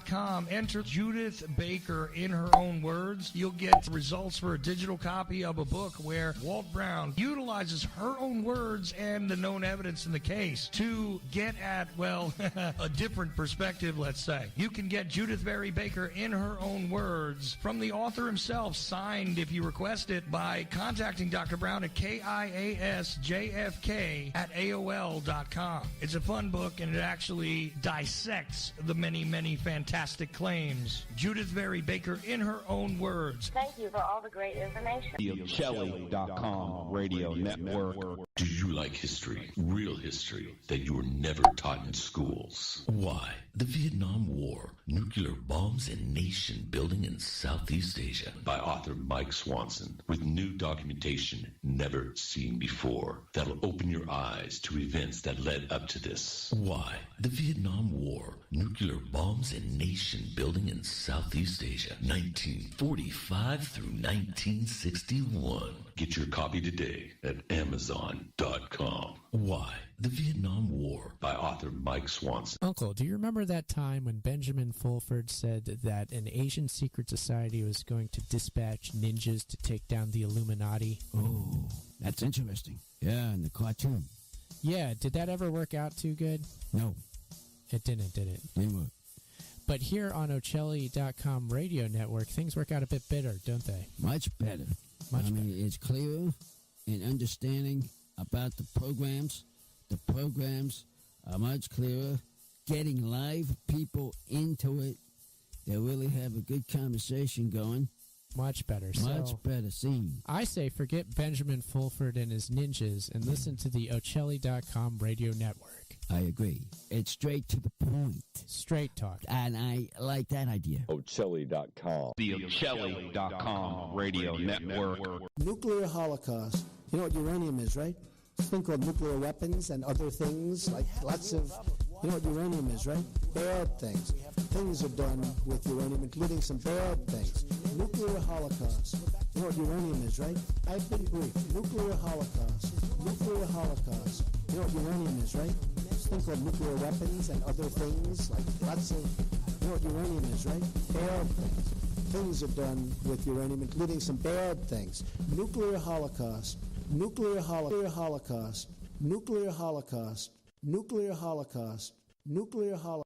OChelli.com. Enter Judith Baker in her own words. You'll get results for a digital copy of a book where Walt Brown utilizes her own words and the known evidence in the case to get at, well, a different perspective, let's say. You can get Judith Barry Baker in her own words from the author himself, signed if you request it by contacting Dr. Brown at KIASJFK@AOL.com. It's a fun book, and it actually dissects the many, many fantastic claims. Judith Barry Baker in her own words. Thank you for all the great information. The OChelli.com radio network. Do you like history? Real history that you were never taught in schools? Why? The Vietnam War, nuclear bombs and nation building in Southeast Asia. By author Mike Swanson, with new documentation never seen before. That'll open your eyes to events that led up to this. Why? The Vietnam War, nuclear bombs and nation building in Southeast Asia, 1945 through 1961. Get your copy today at Amazon.com. Why? The Vietnam War, by author Mike Swanson. Uncle, do you remember that time when Benjamin Fulford said that an Asian secret society was going to dispatch ninjas to take down the Illuminati? Oh, that's interesting. Yeah, in the cartoon. Yeah, did that ever work out too good? No. It didn't, did it? Didn't work. But here on OChelli.com radio network, things work out a bit better, don't they? Much better. I mean, it's clearer in understanding about the programs. The programs are much clearer. Getting live people into it. They really have a good conversation going. Much better. Much better scene. I say forget Benjamin Fulford and his ninjas and listen to the OChelli.com radio network. I agree. It's straight to the point. Straight talk. And I like that idea. OChelli.com. The OChelli.com radio network. Nuclear holocaust. You know what uranium is, right? It's a thing called nuclear weapons and other things, like lots of... You know what uranium is, right? Bad things. Things are done with uranium, including some bad things. Nuclear holocaust. You know what uranium is, right? I've been briefed. Nuclear holocaust. Nuclear holocaust. You know what uranium is, right? It's a thing called nuclear weapons and other things, like lots of... You know what uranium is, right? Bad things. Things are done with uranium, including some bad things. Nuclear holocaust. Nuclear holocaust. Nuclear holocaust. Nuclear holocaust. Nuclear holocaust.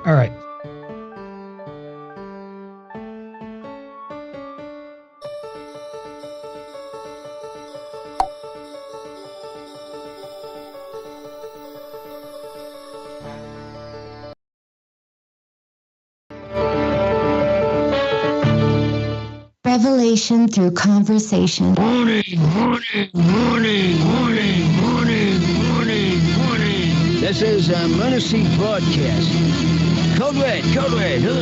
All right. Revelation through conversation. Morning. This is a Mercy broadcast. Code Red, hold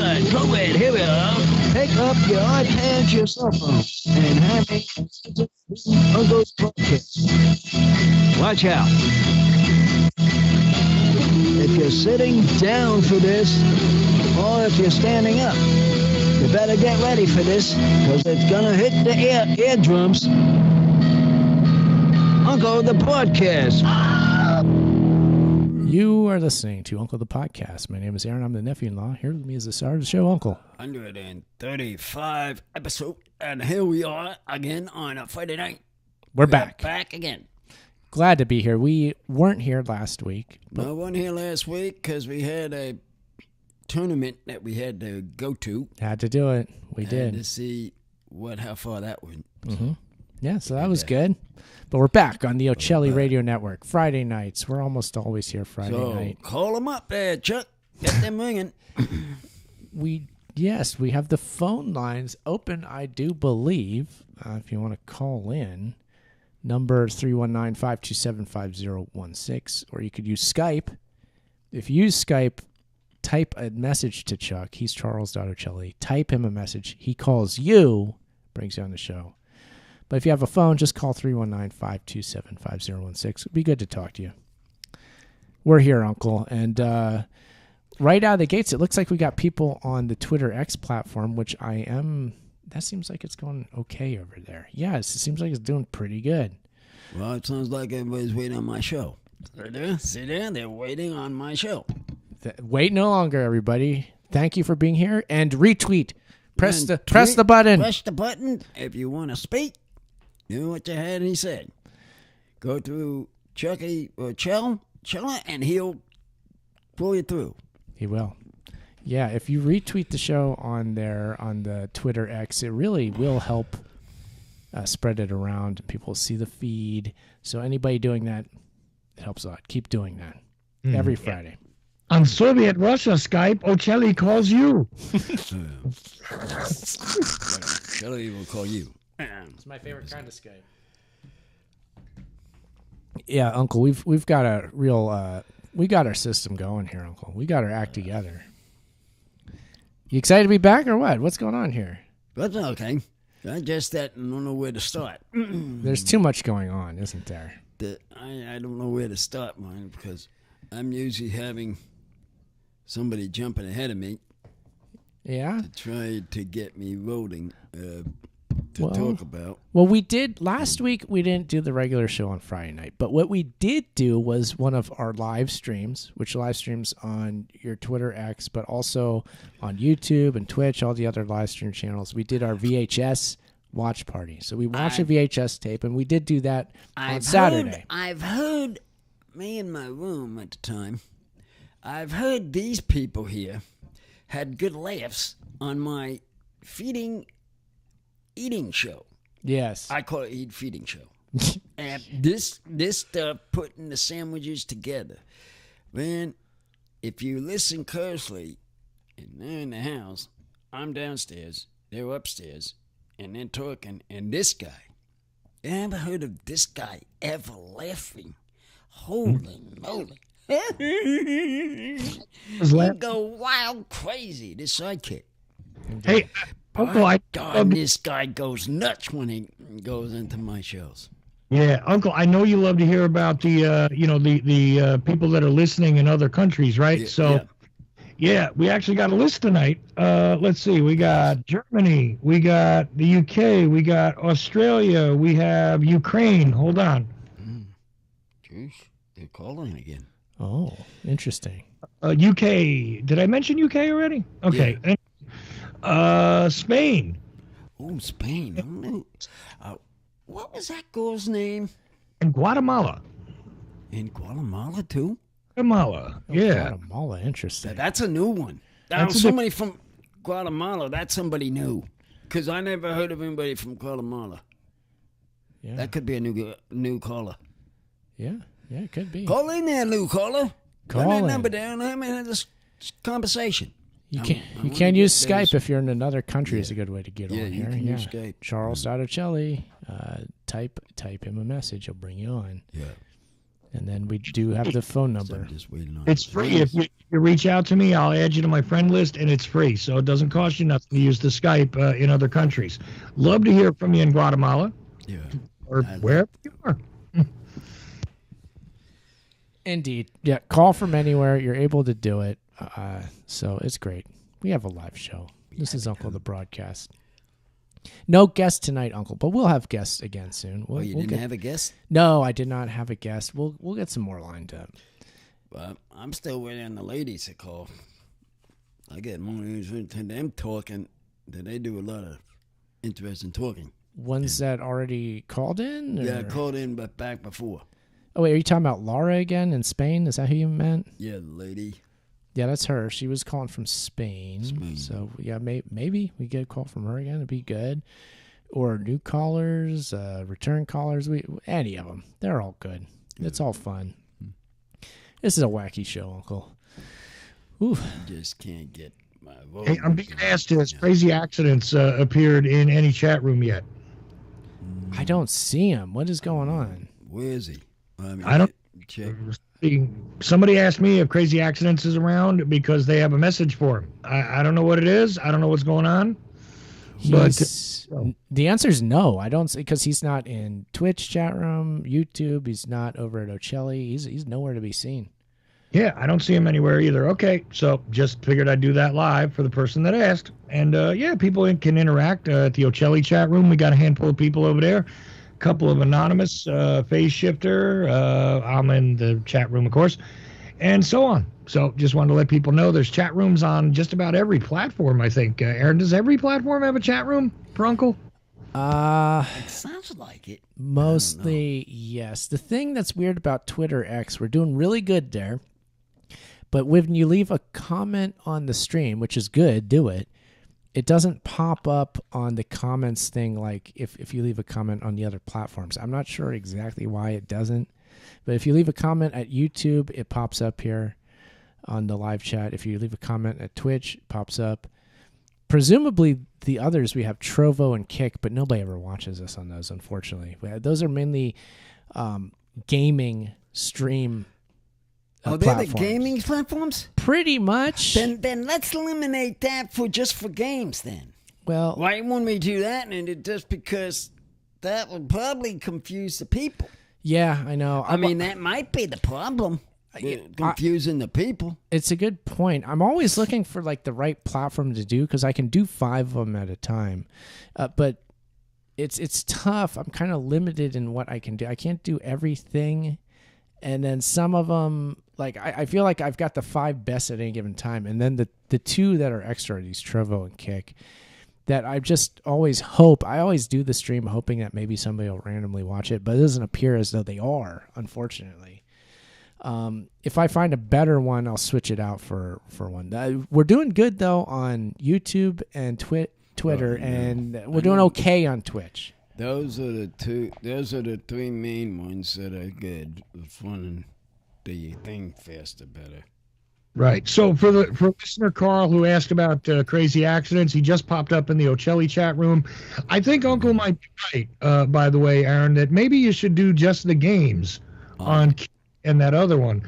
on, Code Red, here we are. Pick up your iPad, your cell phone, and have a Uncle's broadcast. Watch out. If you're sitting down for this, or if you're standing up, you better get ready for this, because it's going to hit the eardrums. Uncle the Podcast. You are listening to Uncle the Podcast. My name is Aaron. I'm the nephew-in-law. Here with me is the star of the show, Uncle. 135 episode, and here we are again on a Friday night. We're back. Back again. Glad to be here. We weren't here last week. I wasn't here last week because we had a tournament that we had to go to. Had to do it. We did. To see how far that went. Mm-hmm. Yeah, so that was good. But we're back on the O'Chelli Radio Network. Friday nights. We're almost always here Friday night. Call them up there, Chuck. Get them ringing. We have the phone lines open, I do believe, if you want to call in. Number 319-527-5016. Or you could use Skype. If you use Skype, type a message to Chuck. He's Charles Dottocelli. Type him a message. He calls you, brings you on the show. But if you have a phone, just call 319-527-5016. It'd be good to talk to you. We're here, Uncle. And right out of the gates, it looks like we got people on the Twitter X platform, which that seems like it's going okay over there. Yeah, it seems like it's doing pretty good. Well, it sounds like everybody's waiting on my show. See there? They're waiting on my show. Wait no longer, everybody. Thank you for being here. And retweet. Press the button. Press the button if you want to speak. Do what you had he said. Go through Chucky or Chella, and he'll pull you through. He will. Yeah, if you retweet the show on the Twitter X, it really will help spread it around. People see the feed. So anybody doing that, it helps a lot. Keep doing that every Friday. On Soviet Russia Skype, Ocelli calls you. Ocelli will call you. It's my favorite kind of Skype. Yeah, Uncle, we've got a real we got our system going here, Uncle. We got our act together. You excited to be back or what? What's going on here? That's okay. I just don't know where to start. There's too much going on, isn't there? I don't know where to start, mine, because I'm usually having somebody jumping ahead of me. Yeah? To try to get me voting talk about. Well, we did last week. We didn't do the regular show on Friday night, but what we did do was one of our live streams, which live streams on your Twitter X, but also on YouTube and Twitch, all the other live stream channels. We did our VHS watch party. So we watched a VHS tape, and we did do that on Saturday. I've heard, me in my room at the time, I've heard these people here had good laughs on my eating show. Yes. I call it feeding show. And this stuff, putting the sandwiches together. Man, if you listen closely, and they're in the house, I'm downstairs, they're upstairs, and they're talking, and this guy, you ever heard of this guy ever laughing? Holy moly. He'd go wild crazy, this sidekick. Hey, Uncle, this guy goes nuts when he goes into my shows. Yeah, Uncle, I know you love to hear about the people that are listening in other countries, right? Yeah, we actually got a list tonight. Let's see, we got Germany, we got the UK, we got Australia, we have Ukraine. Hold on. Jeez, they're calling again. Oh, interesting. UK. Did I mention UK already? Okay. Yeah. Spain. Oh, Spain. What was that girl's name? And Guatemala. In Guatemala, too? Guatemala, yeah. Guatemala, interesting. That's a new one. Somebody from Guatemala, that's somebody new. Because I never heard of anybody from Guatemala. Yeah. That could be a new caller. Yeah, it could be. Call in there, new caller. Call that in. number down. I'm in this conversation. You can use Skype if you're in another country. Is a good way to get on here. You can use Skype. Charles Dottocelli, type him a message. He'll bring you on. Yeah. And then we do have the phone number. It's free. If you reach out to me, I'll add you to my friend list, and it's free. So it doesn't cost you nothing to use the Skype in other countries. Love to hear from you in Guatemala. Yeah. Or wherever you are. Indeed. Yeah, call from anywhere. You're able to do it. So it's great. We have a live show. This is Uncle the Broadcast. No guest tonight, Uncle, but we'll have guests again soon. You didn't have a guest? No, I did not have a guest. We'll get some more lined up. Well, I'm still waiting on the ladies to call. I get more news to them talking. They do a lot of interesting talking. Ones that already called in? Or? Yeah, called in but back before. Oh, wait, are you talking about Laura again in Spain? Is that who you meant? Yeah, the lady. Yeah, that's her. She was calling from Spain. So, yeah, maybe we get a call from her again. It'd be good. Or new callers, return callers. Any of them. They're all good. Yeah. It's all fun. This is a wacky show, Uncle. Ooh. Just can't get my vote. Hey, I'm being asked, has crazy accidents appeared in any chat room yet? I don't see him. What is going on? Where is he? I don't. Check. Somebody asked me if Crazy Accidents is around because they have a message for him. I don't know what it is. I don't know what's going on. The answer is no. I don't, because he's not in Twitch chat room, YouTube. He's not over at Ocelli. He's nowhere to be seen. Yeah, I don't see him anywhere either. Okay, so just figured I'd do that live for the person that asked. And yeah, people can interact at the Ocelli chat room. We got a handful of people over there. A couple of anonymous, Phase Shifter. I'm in the chat room, of course, and so on. So just wanted to let people know there's chat rooms on just about every platform, I think. Aaron, does every platform have a chat room for Uncle? It sounds like it. Mostly, yes. The thing that's weird about Twitter X, we're doing really good there. But when you leave a comment on the stream, which is good, do it. It doesn't pop up on the comments thing like if you leave a comment on the other platforms. I'm not sure exactly why it doesn't. But if you leave a comment at YouTube, it pops up here on the live chat. If you leave a comment at Twitch, it pops up. Presumably the others, we have Trovo and Kick, but nobody ever watches us on those, unfortunately. Those are mainly gaming stream they're the gaming platforms? Pretty much. Then let's eliminate that for games then. Well, why wouldn't we do that? And just because that would probably confuse the people. Yeah, I know. I mean, that might be the problem. Confusing the people. It's a good point. I'm always looking for like the right platform to do because I can do 5 of them at a time. But it's tough. I'm kind of limited in what I can do. I can't do everything. And then some of them, like I feel like I've got the 5 best at any given time. And then the 2 that are extra, these Trovo and Kick, that I just always hope. I always do the stream hoping that maybe somebody will randomly watch it, but it doesn't appear as though they are, unfortunately. If I find a better one, I'll switch it out for one. We're doing good, though, on YouTube and Twitter, and we're doing okay on Twitch. Those are the 3 main ones that are good. Running the thing faster, better. Right. So for listener Carl who asked about Crazy Accidents, he just popped up in the Ocelli chat room. I think Uncle might be right, by the way, Aaron, that maybe you should do just the games on and that other one,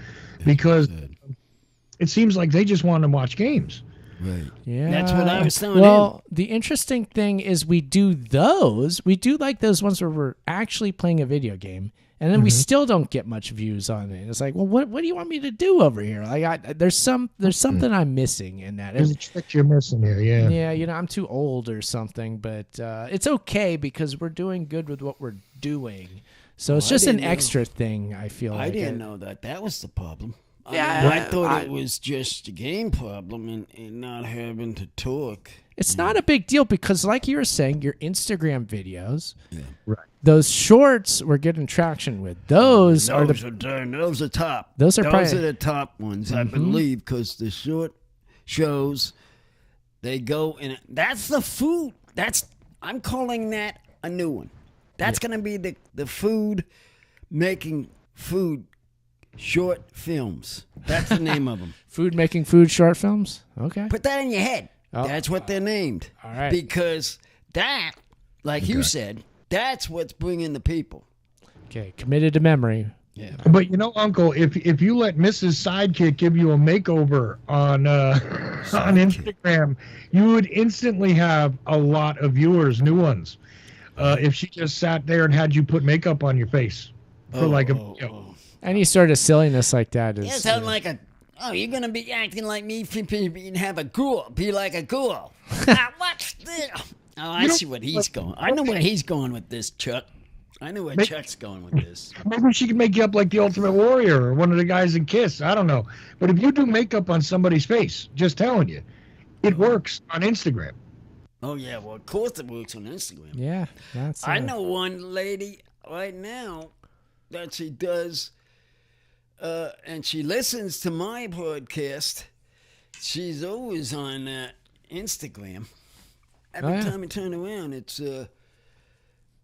because it seems like they just want to watch games. Right. Yeah. That's what I was telling Well, the interesting thing is we do those. We do like those ones where we're actually playing a video game, and then we still don't get much views on it. It's like, well, what do you want me to do over here? Like, there's something I'm missing in that. There's a trick you're missing here, yeah. Yeah, I'm too old or something, but it's okay because we're doing good with what we're doing. So it's just an extra thing, I feel like. I didn't know that was the problem. Yeah, I thought it was just a game problem and not having to talk. It's not a big deal because, like you were saying, your Instagram videos, right? Those shorts we're getting traction with. Those are top. Those are those probably are the top ones, I believe, because the short shows they go in. That's the food. I'm calling that a new one. That's going to be the food making food. Short films. That's the name of them. Food making food short films? Okay. Put that in your head. Oh. That's what they're named. All right. Because that, like you said, that's what's bringing the people. Okay. Committed to memory. Yeah. But Uncle, if you let Mrs. Sidekick give you a makeover on Instagram, you would instantly have a lot of viewers, new ones. If she just sat there and had you put makeup on your face for Any sort of silliness like that is... Yeah, sound like you're going to be acting like me and have a ghoul. Be like a ghoul. What's this? Oh, I see what he's going. I know where he's going with this, Chuck. I know where Chuck's going with this. Maybe she can make you up like the Ultimate Warrior or one of the guys in Kiss. I don't know. But if you do makeup on somebody's face, just telling you, it works on Instagram. Oh, yeah. Well, of course it works on Instagram. Yeah. I know one lady right now that she does... and she listens to my podcast. She's always on Instagram. Every time I turn around, it's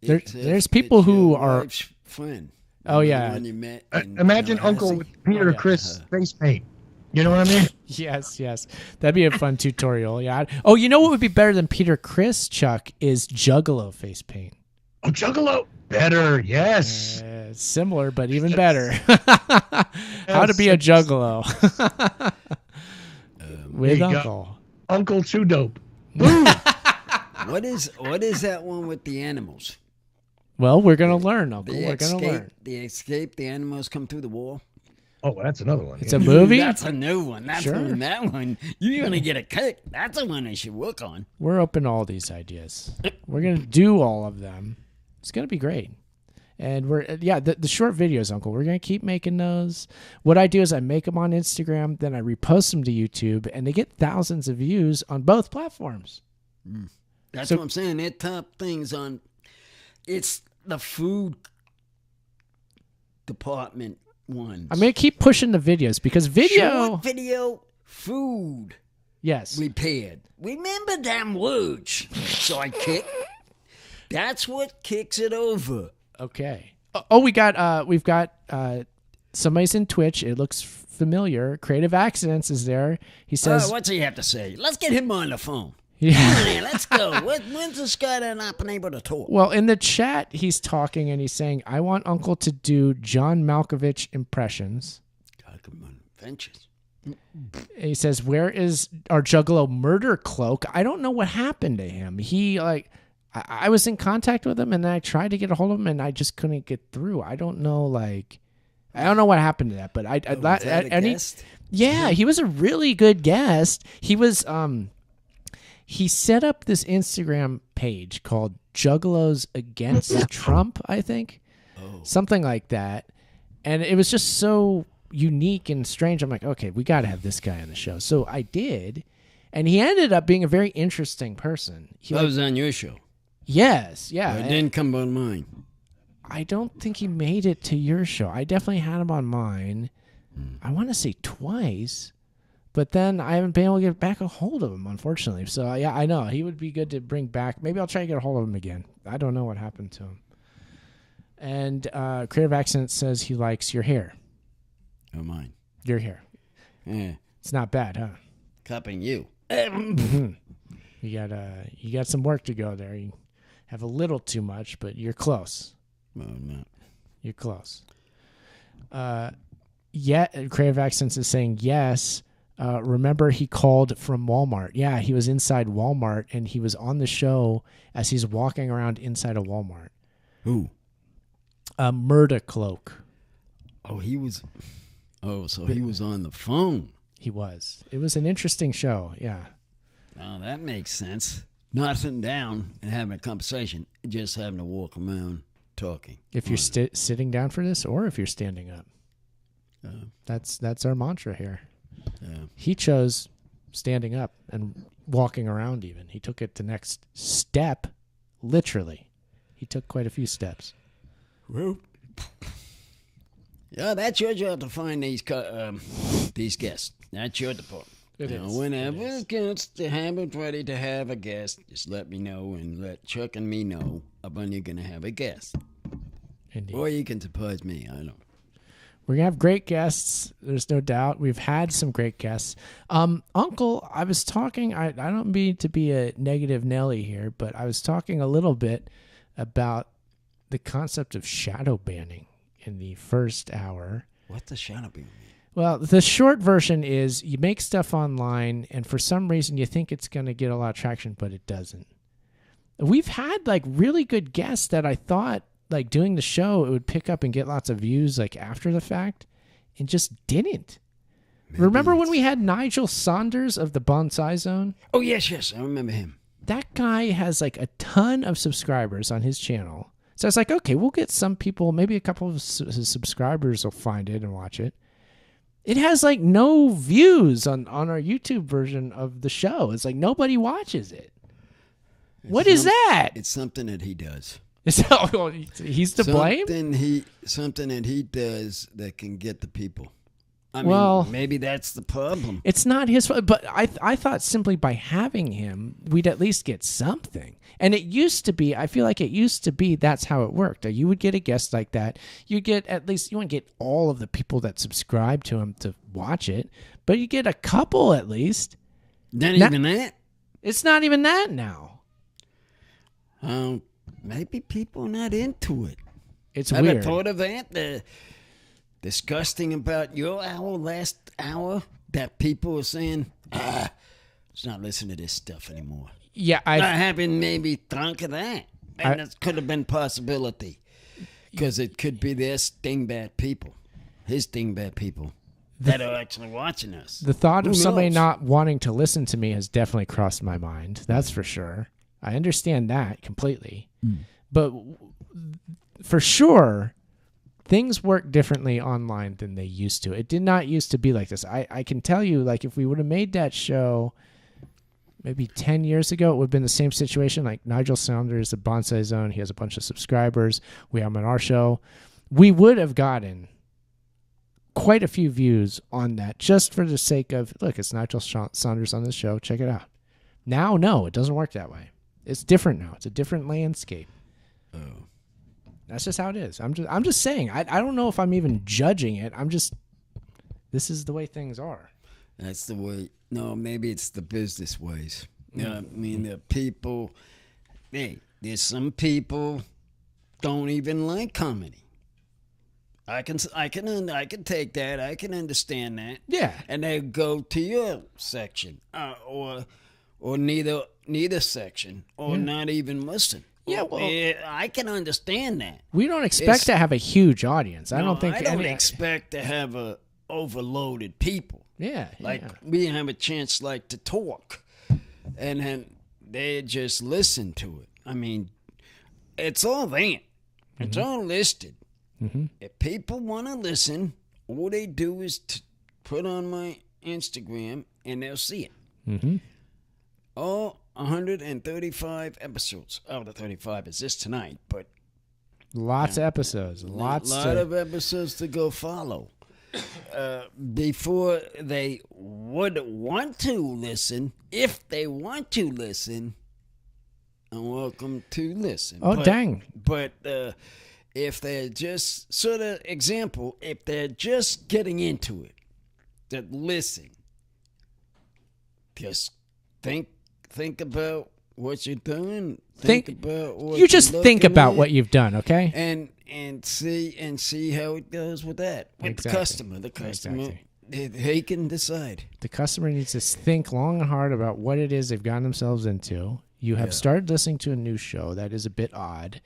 there's people who are friend. Oh yeah. One you met imagine Uncle with Peter Chris face paint. You know what I mean? Yes. That'd be a fun tutorial. Yeah. Oh, you know what would be better than Peter Chris, Chuck, is Juggalo face paint. Oh, Juggalo. Better, yes. Similar, but even better. How to be a juggalo. With Uncle. Uncle Too Dope. What is that one with the animals? Well, we're going to learn, Uncle. We're going to learn. The animals come through the wall. Oh, that's another one. It's a movie? That's a new one. That's Sure. that one. You're going to get a kick. That's the one I should work on. We're open to all these ideas. We're going to do all of them. It's going to be great. And the short videos, Uncle, we're going to keep making those. What I do is I make them on Instagram, then I repost them to YouTube, and they get thousands of views on both platforms. That's what I'm saying. They're top things on, it's the food department ones. I'm going to keep pushing the videos because Short video, food. Yes. Repaired. Remember them words. So I kick. That's what kicks it over. Okay. Oh, we've got somebody's in Twitch. It looks familiar. Creative Accidents is there. He says, what's he have to say? Let's get him on the phone. Yeah. Let's go. When's this guy not been able to talk? Well, in the chat, he's talking and he's saying, I want Uncle to do John Malkovich impressions. Adventures. He says, where is our Juggalo murder cloak? I don't know what happened to him. He, I was in contact with him and I tried to get a hold of him and I just couldn't get through. I don't know, I don't know what happened to that, but he was a really good guest. He was, he set up this Instagram page called Juggalos Against Trump, I think. Something like that. And it was just so unique and strange. I'm like, okay, we got to have this guy on the show. So I did. And he ended up being a very interesting person. He was on your show. Yes, yeah. It didn't come on mine. I don't think he made it to your show. I definitely had him on mine. I want to say twice. But then I haven't been able to get back a hold of him, unfortunately. So, yeah, I know. He would be good to bring back. Maybe I'll try to get a hold of him again. I don't know what happened to him. And Creative Accent says he likes your hair. Oh, mine. Your hair. Yeah. It's not bad, huh? Cupping you. You got some work to go there. You have a little too much, but you're close. Well, not. You're close. Creative Accents is saying yes. Remember, he called from Walmart. Yeah, he was inside Walmart, and he was on the show as he's walking around inside a Walmart. Who? Murda Cloak. Oh, he was. Oh, so he was on the phone. He was. It was an interesting show. Yeah. Oh, that makes sense. Not sitting down and having a conversation, just having to walk around talking. If you're sitting down for this, or if you're standing up, that's our mantra here. He chose standing up and walking around. Even he took it to next step. Literally, he took quite a few steps. Well, yeah, that's your job to find these guests. That's your department. Whenever it gets to have it ready to have a guest, just let me know and let Chuck and me know when you're going to have a guest. Indeed. Or you can surprise me. I don't know. We're going to have great guests. There's no doubt. We've had some great guests. Uncle, I was talking, I don't mean to be a negative Nelly here, but I was talking a little bit about the concept of shadow banning in the first hour. What does shadow banning mean? Well, the short version is you make stuff online, and for some reason you think it's going to get a lot of traction, but it doesn't. We've had really good guests that I thought doing the show it would pick up and get lots of views after the fact, and just didn't. Maybe. Remember when we had Nigel Saunders of the Bonsai Zone? Oh yes, I remember him. That guy has a ton of subscribers on his channel. So I was like, okay, we'll get some people, maybe a couple of his subscribers will find it and watch it. It has no views on our YouTube version of the show. It's nobody watches it. What is that? It's something that he does. He's to blame? Something that he does that can get the people. I mean, maybe that's the problem. It's not his fault, but I thought simply by having him, we'd at least get something. And it used to be, I feel like it used to be that's how it worked. You would get a guest like that. You get at least, you wouldn't get all of the people that subscribe to him to watch it, but you get a couple at least. Not even that? It's not even that now. maybe people are not into it. It's Ever weird. thought of that? The disgusting about your last hour, that people are saying, let's not listen to this stuff anymore. Yeah, I haven't maybe thunk of that. And it could have been possibility. Because it could be their stingbad people. His dingbat people that are actually watching us. The thought Who of somebody knows? not wanting to listen to me has definitely crossed my mind. That's for sure. I understand that completely. But for sure, things work differently online than they used to. It did not used to be like this. I can tell you, like, if we would have made that show maybe 10 years ago, it would have been the same situation. Like Nigel Saunders, the Bonsai Zone, he has a bunch of subscribers. We have him on our show. We would have gotten quite a few views on that just for the sake of, look, it's Nigel Saunders on this show. Check it out. Now, no, it doesn't work that way. It's different now. It's a different landscape. Oh. That's just how it is. I'm just saying. I don't know if I'm even judging it. This is the way things are. That's the way. No, maybe it's the business ways. I mean, the people. Hey, there's some people don't even like comedy. I can take that. I can understand that. Yeah. And they go to your section, or neither section, or not even listen. Yeah, well, I can understand that. We don't expect to have a huge audience. I don't expect to have a overloaded people. Yeah, we have a chance to talk, and then they just listen to it. I mean, it's all there. It's all listed. Mm-hmm. If people want to listen, all they do is put on my Instagram, and they'll see it. Mm-hmm. All 135 episodes. Oh, the 35 is this tonight, but lots of episodes. A lot of episodes to go follow. Before they would want to listen, if they want to listen, I'm welcome to listen. Oh, dang. But if they're just, sort of example, if they're just getting into it, that listen, just think about what you're doing. Think about what you just you're think looking about at, what you've done, okay? and see how it goes with that. With Exactly. the customer, Exactly. he can decide. The customer needs to think long and hard about what it is they've gotten themselves into. You have started listening to a new show. That is a bit odd,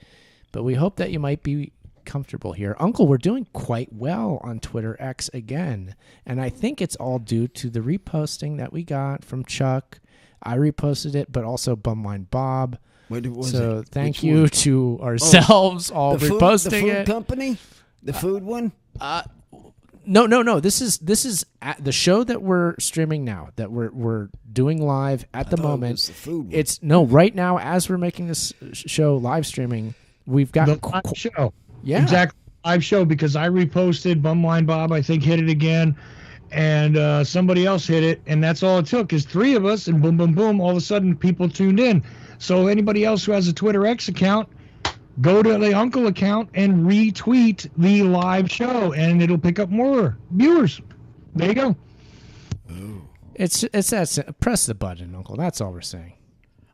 but we hope that you might be comfortable here. Uncle, we're doing quite well on Twitter X again, and I think it's all due to the reposting that we got from Chuck. I reposted it, but also Bumwine Bob. So thank you to ourselves all reposting the food it. company, the food one. No. This is at the show that we're streaming now. That we're doing live at the moment. It was the food one. It's right now as we're making this show live streaming. We've got The live show. Yeah, exactly. Live show, because I reposted Bumwine Bob. I think hit it again, and somebody else hit it, and that's all it took is three of us, and boom, boom, boom. All of a sudden, people tuned in. So anybody else who has a Twitter X account, go to the Uncle account and retweet the live show, and it'll pick up more viewers. There you go. it's that. Press the button, Uncle. That's all we're saying.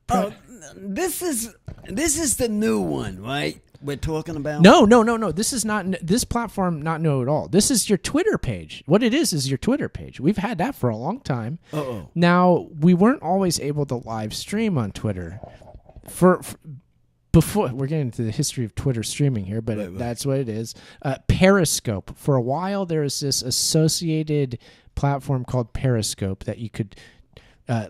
Oh, this is the new one, right? We're talking about. No. This is not this platform. Not new at all. This is your Twitter page. What it is your Twitter page. We've had that for a long time. Uh-oh. Now we weren't always able to live stream on Twitter. For before we're getting into the history of Twitter streaming here, but that's what it is. Periscope. For a while, there was this associated platform called Periscope that you could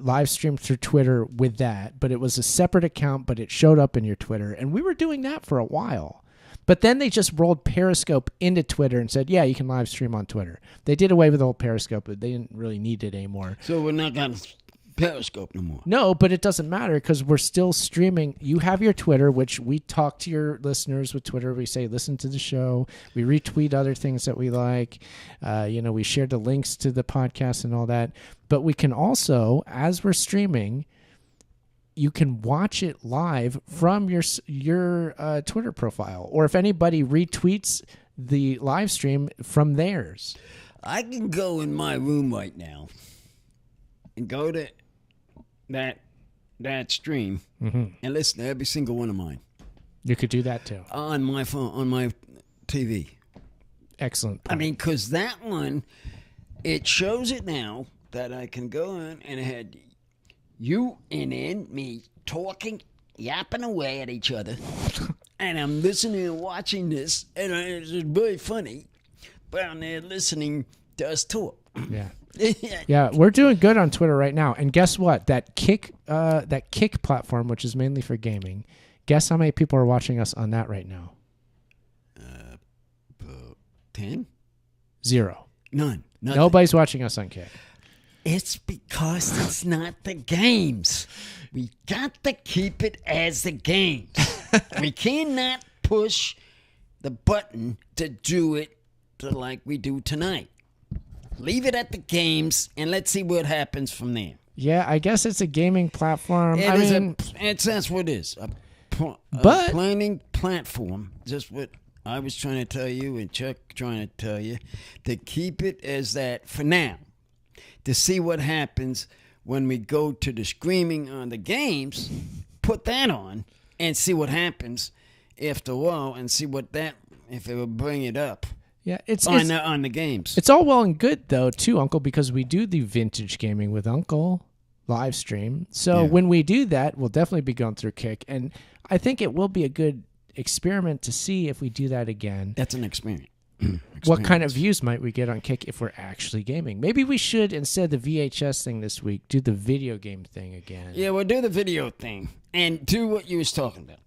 live stream through Twitter with that, but it was a separate account, but it showed up in your Twitter, and we were doing that for a while. But then they just rolled Periscope into Twitter and said, yeah, you can live stream on Twitter. They did away with the whole Periscope, but they didn't really need it anymore. So we're not going to Periscope no more. No, but it doesn't matter because we're still streaming. You have your Twitter, which we talk to your listeners with Twitter. We say, listen to the show. We retweet other things that we like. We share the links to the podcast and all that. But we can also, as we're streaming, you can watch it live from your Twitter profile. Or if anybody retweets the live stream from theirs. I can go in my room right now and go to that stream and listen to every single one of mine. You could do that too. On my phone, on my TV. Excellent point. I mean, because that one, it shows it now that I can go in and it had you and then me talking, yapping away at each other. And I'm listening and watching this, and it's very funny. But I'm there listening to us talk. Yeah. Yeah, we're doing good on Twitter right now. And guess what? That Kick platform, which is mainly for gaming, guess how many people are watching us on that right now? 10? 0. None. Nothing. Nobody's watching us on Kick. It's because it's not the games. We got to keep it as the games. We cannot push the button to do it like we do tonight. Leave it at the games, and let's see what happens from there. Yeah, I guess it's a gaming platform. That's what it is. A planning platform, just what I was trying to tell you and Chuck trying to tell you, to keep it as that for now. To see what happens when we go to the screaming on the games, put that on and see what happens after a while and see what that, if it will bring it up. Yeah, it's on the games. It's all well and good though, too, Uncle, because we do the vintage gaming with Uncle live stream. So when we do that, we'll definitely be going through Kick, and I think it will be a good experiment to see if we do that again. That's an experiment. What kind of views might we get on Kick if we're actually gaming? Maybe we should, instead of the VHS thing this week, do the video game thing again. Yeah, we'll do the video thing and do what you was talking about.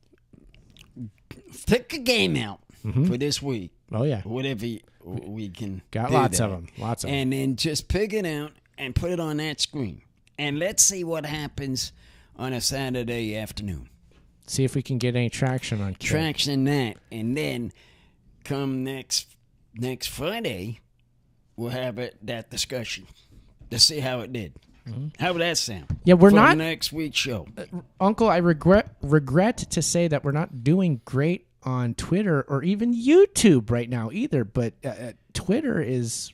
Pick a game out for this week. Oh, yeah. Whatever we can Got do lots that. of them. Lots of them. And then just pick it out and put it on that screen. And let's see what happens on a Saturday afternoon. See if we can get any traction on Kick. Traction that. And then come next Friday, we'll have that discussion to see how it did. How would that sound? Yeah, we're for not next week's show. Uncle, I regret to say that we're not doing great on Twitter or even YouTube right now either, but Twitter is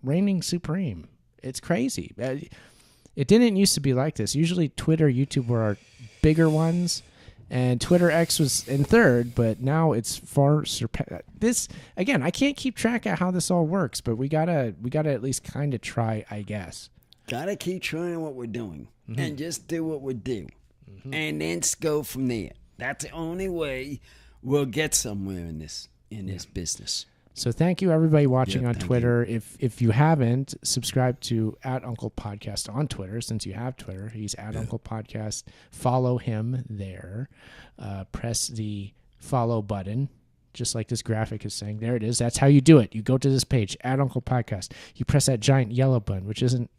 reigning supreme. It's crazy. It didn't used to be like this. Usually Twitter, YouTube were our bigger ones, and Twitter X was in third, but now it's far surpassed. This, again, I can't keep track of how this all works, but we gotta at least kind of try, I guess. Gotta keep trying what we're doing and just do what we do, and then go from there. That's the only way we'll get somewhere in this business. So thank you, everybody watching on Twitter. If you haven't, subscribe to @Uncle Podcast on Twitter. Since you have Twitter, he's @Uncle Podcast. Follow him there. Press the follow button, just like this graphic is saying. There it is. That's how you do it. You go to this page, @Uncle Podcast. You press that giant yellow button, which doesn't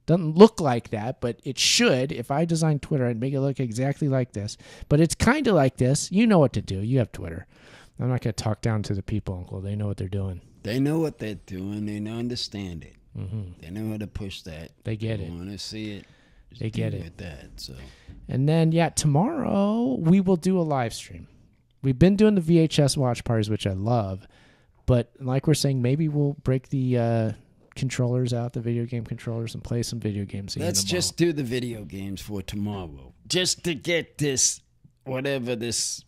look like that, but it should. If I designed Twitter, I'd make it look exactly like this. But it's kind of like this. You know what to do. You have Twitter. I'm not going to talk down to the people, Uncle. They know what they're doing. They know what they're doing. They understand it. They know how to push that. They get it. Want to see it. They get it. With that, so. And then, tomorrow we will do a live stream. We've been doing the VHS watch parties, which I love. But like we're saying, maybe we'll break the controllers out, the video game controllers, and play some video games. Let's just do the video games for tomorrow. Just to get this, whatever this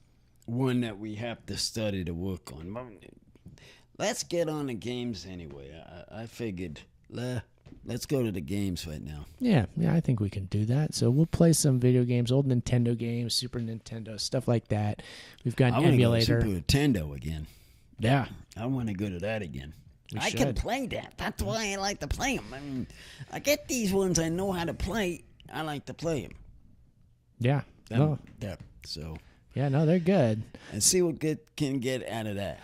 one that we have to study to work on. Let's get on the games anyway. I figured, let's go to the games right now. Yeah, I think we can do that. So we'll play some video games, old Nintendo games, Super Nintendo, stuff like that. We've got an emulator. Go to Super Nintendo again. Yeah. I want to go to that again. I can play that. That's why I like to play them. I mean, I get these ones I know how to play. I like to play them. Yeah. So. Yeah, no, they're good. And see what can get out of that.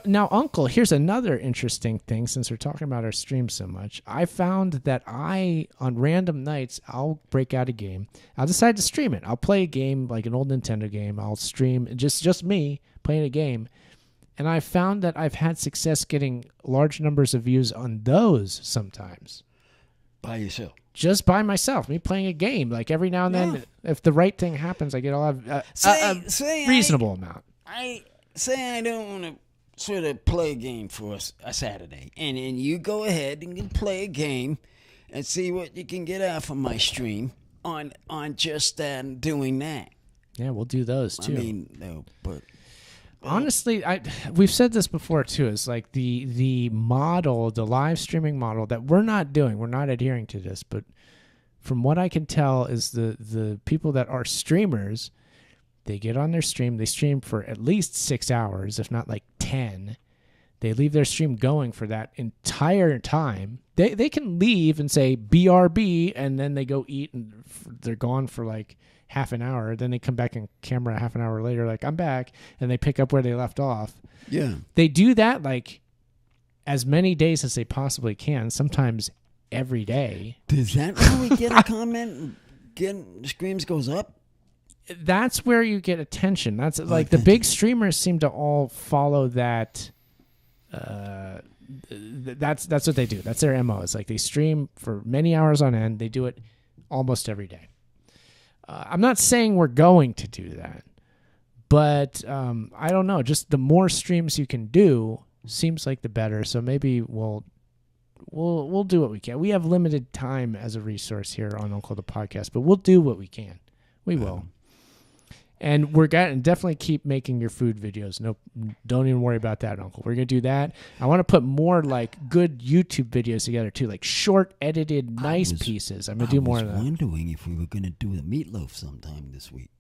Now, Uncle, here's another interesting thing, since we're talking about our stream so much. I found that on random nights, I'll break out a game. I'll decide to stream it. I'll play a game, like an old Nintendo game. I'll stream, just me playing a game. And I found that I've had success getting large numbers of views on those sometimes. By yourself? Just by myself, me playing a game. Like every now and then, if the right thing happens, I get a reasonable amount. I don't want to sort of play a game for a Saturday. And then you go ahead and you play a game and see what you can get out from my stream on just doing that. Yeah, we'll do those too. I mean, no, but Honestly, we've said this before too. It's like the model, the live streaming model that we're not doing. We're not adhering to this, but from what I can tell, is the people that are streamers, they get on their stream. They stream for at least 6 hours, if not like 10. They leave their stream going for that entire time. They can leave and say BRB, and then they go eat, and they're gone for like half an hour. Then they come back in camera half an hour later, like, I'm back, and they pick up where they left off. Yeah. They do that like as many days as they possibly can, sometimes every day. Does that really get a comment? Screams goes up? That's where you get attention. That's like the big streamers seem to all follow that. That's what they do. That's their MO. It's like they stream for many hours on end. They do it almost every day. I'm not saying we're going to do that, but I don't know. Just the more streams you can do seems like the better. So maybe we'll do what we can. We have limited time as a resource here on Uncle the Podcast, but we'll do what we can. We will. And we're going to definitely keep making your food videos. No, don't even worry about that, Uncle. We're going to do that. I want to put more like good YouTube videos together too, like short, edited, nice pieces. I'm going to do more of that. I was wondering if we were going to do the meatloaf sometime this week.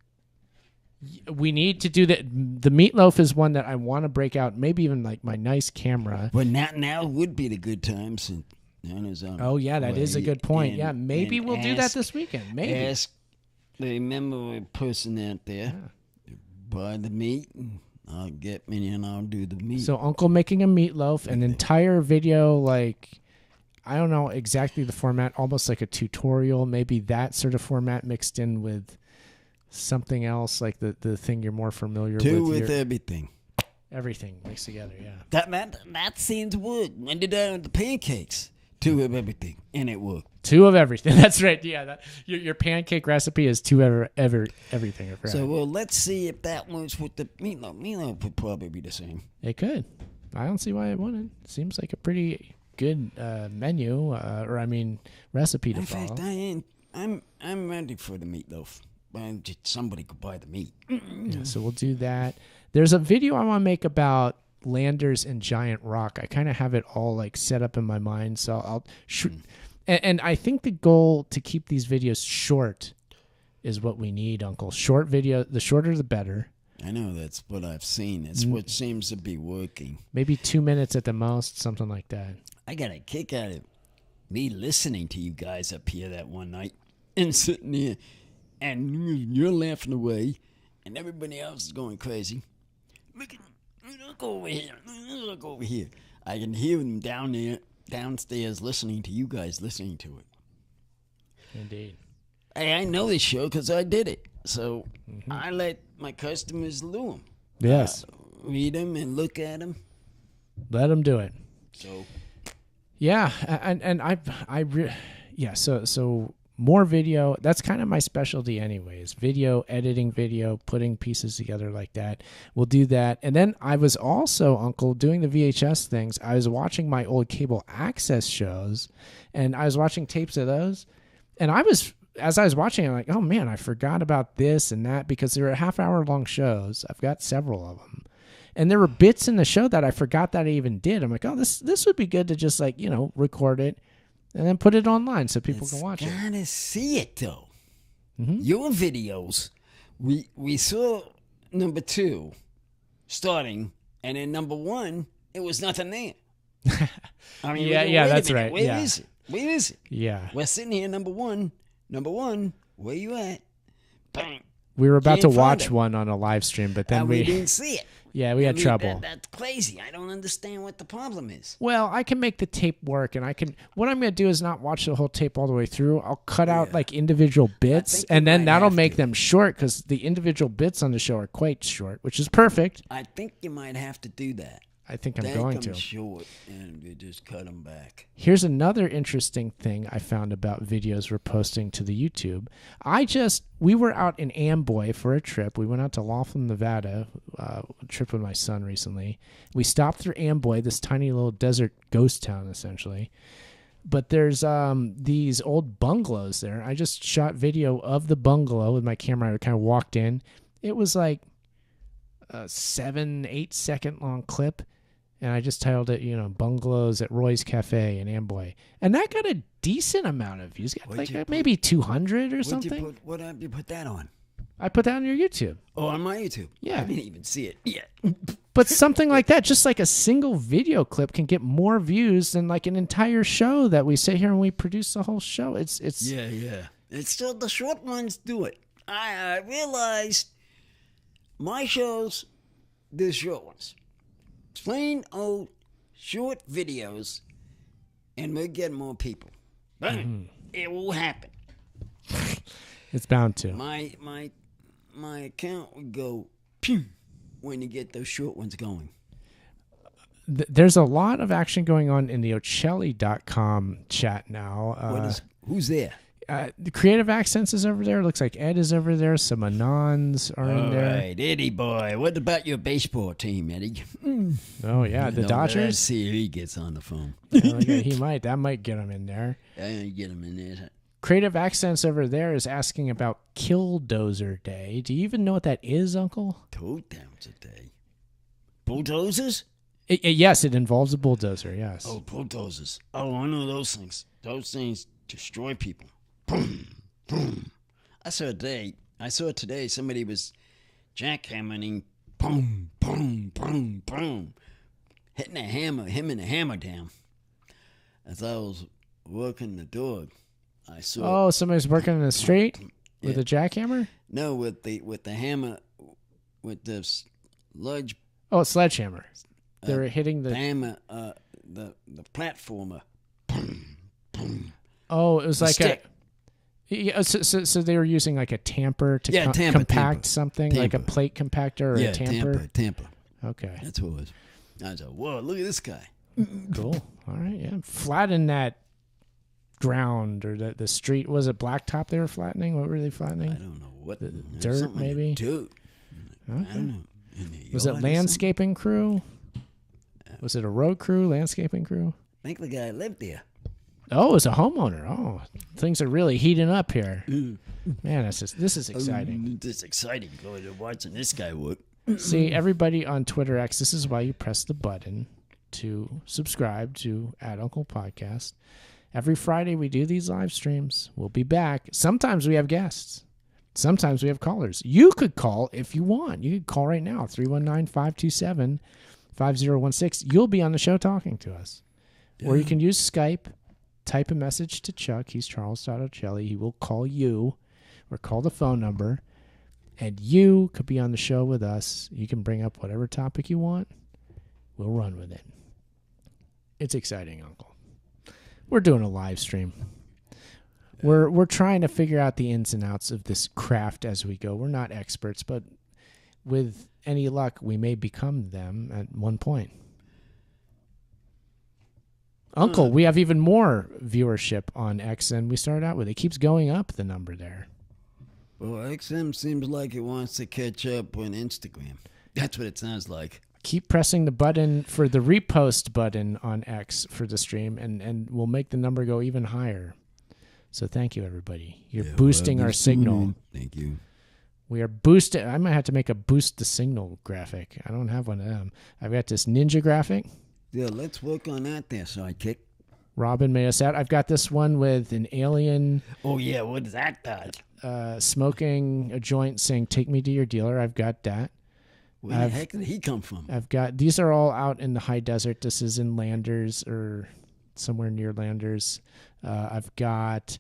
We need to do that. The meatloaf is one that I want to break out. Maybe even like my nice camera. But now would be the good time since Nana's on. Oh yeah, that is a good point. Yeah, maybe we'll do that this weekend. Maybe ask the member person out there, buy the meat, and I'll get me and I'll do the meat. So Uncle making a meatloaf, an entire video, like, I don't know exactly the format, almost like a tutorial, maybe that sort of format mixed in with something else, like the thing you're more familiar with. With everything. Everything mixed together, yeah. That seems wood. I did that with the pancakes. 2 of everything, and it worked. 2 of everything. That's right. Yeah, your pancake recipe is 2 everything. So let's see if that works with the meatloaf. Meatloaf would probably be the same. It could. I don't see why it wouldn't. Seems like a pretty good menu, recipe to follow. In fact, I'm ready for the meatloaf. Somebody could buy the meat. Yeah, so we'll do that. There's a video I want to make about Landers and Giant Rock. I kind of have it all like set up in my mind, so I'll shoot. And I think the goal to keep these videos short is what we need, Uncle. Short video, the shorter the better. I know, that's what I've seen. It's what seems to be working. Maybe 2 minutes at the most, something like that. I got a kick out of me listening to you guys up here that one night and sitting here, and you're laughing away, and everybody else is going crazy. Look over here. Look over here. I can hear them downstairs listening to you guys listening to it. Indeed. Hey, I know this show because I did it. So I let my customers do them. Yes. Read them and look at them. Let them do it. So. Yeah, So more video. That's kind of my specialty anyways. Video, editing video, putting pieces together like that. We'll do that. And then I was also, Uncle, doing the VHS things. I was watching my old cable access shows, and I was watching tapes of those. And as I was watching, I'm like, oh man, I forgot about this and that, because they were half-hour long shows. I've got several of them. And there were bits in the show that I forgot that I even did. I'm like, oh, this would be good to just record it and then put it online so people can watch it. Gotta see it though. Your videos, we saw number 2 starting, and then number 1, it was nothing there. I mean, that's right. Where is it? Where is it? Yeah, we're sitting here. Number one, where you at? Bang. We were about to watch one on a live stream, but then we didn't see it. Yeah, we had trouble. That's crazy. I don't understand what the problem is. Well, I can make the tape work, and what I'm going to do is not watch the whole tape all the way through. I'll cut out like individual bits, and then that'll make them short, because the individual bits on the show are quite short, which is perfect. I think you might have to do that. I think I'm going to. Short, and you just cut them back. Here's another interesting thing I found about videos we're posting to the YouTube. We were out in Amboy for a trip. We went out to Laughlin, Nevada, a trip with my son recently. We stopped through Amboy, this tiny little desert ghost town, essentially. But there's these old bungalows there. I just shot video of the bungalow with my camera. I kind of walked in. It was like 7-8 second long clip, and I just titled it, Bungalows at Roy's Cafe in Amboy, and that got a decent amount of views. Got maybe 200 or something. What did you put that on? I put that on your YouTube. Oh, on my YouTube? Yeah. I didn't even see it yet. But something like that, just like a single video clip, can get more views than like an entire show that we sit here and we produce the whole show. It's Yeah. It's still the short ones do it. I realized my shows, the short ones. Plain old short videos, and we'll get more people. But it will happen. It's bound to. My account would go pew when you get those short ones going. There's a lot of action going on in the Ocelli.com chat now. Who's there? The Creative Accents is over there. Looks like Ed is over there. Some Anons are in there. All right, Eddie boy. What about your baseball team, Eddie? Oh, yeah, the Dodgers? Let's see if he gets on the phone. Okay, he might. That might get him in there. Get him in there. Creative Accents over there is asking about Killdozer Day. Do you even know what that is, Uncle? Killdozer Day. Bulldozers? Yes, it involves a bulldozer, yes. Oh, bulldozers. Oh, I know those things. Those things destroy people. Boom, boom. I saw today somebody was jackhammering, boom, boom, boom, boom, hitting him in a hammer down. As I was walking the dog, I saw. Oh, somebody's working in the street with a jackhammer? No, with the hammer, with the sludge. Oh, a sledgehammer. They were hitting the hammer, the platformer. Boom, boom. Oh, it was like stick. So they were using like a tamper to compact something, like a plate compactor or a tamper? Tamper. Okay. That's what it was. I was like, whoa, look at this guy. Cool. All right, yeah. Flatten that ground or the street. Was it blacktop they were flattening? What were they flattening? I don't know. What? The dirt, maybe? Dirt. Okay. I don't know. Was it landscaping crew? Was it a road crew, landscaping crew? I think the guy lived there. Oh, it's a homeowner. Oh, things are really heating up here. Man, this is exciting. This is exciting. Going to watching this guy work. See, everybody on Twitter X, this is why you press the button to subscribe to Uncle Podcast. Every Friday we do these live streams. We'll be back. Sometimes we have guests. Sometimes we have callers. You could call if you want. You could call right now, 319-527-5016. You'll be on the show talking to us. Yeah. Or you can use Skype. Type a message to Chuck. He's Charles.Ocelli. He will call you or call the phone number, and you could be on the show with us. You can bring up whatever topic you want. We'll run with it. It's exciting, Uncle. We're doing a live stream. We're trying to figure out the ins and outs of this craft as we go. We're not experts, but with any luck, we may become them at one point. Uncle, we have even more viewership on X than we started out with. It keeps going up, the number there. Well, XM seems like it wants to catch up on Instagram. That's what it sounds like. Keep pressing the button for the repost button on X for the stream, and we'll make the number go even higher. So thank you, everybody. You're boosting our signal. Thank you. We are boosting. I might have to make a boost the signal graphic. I don't have one of them. I've got this ninja graphic. Yeah, let's work on that there, sidekick. Robin made us out. I've got this one with an alien. Oh, yeah, what is that? Smoking a joint saying, "Take me to your dealer." I've got that. Where the heck did he come from? I've got, these are all out in the high desert. This is in Landers or somewhere near Landers. I've got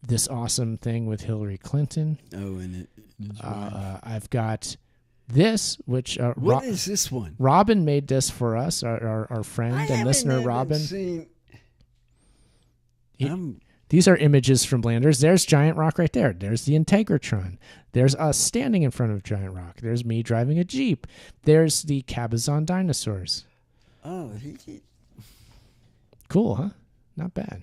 this awesome thing with Hillary Clinton. Oh, and it. I've got this, which what is this one? Robin made this for us, our friend and listener, Robin. These are images from Landers. There's Giant Rock right there. There's the Integratron. There's us standing in front of Giant Rock. There's me driving a Jeep. There's the Cabazon dinosaurs. Oh, cool, huh? Not bad.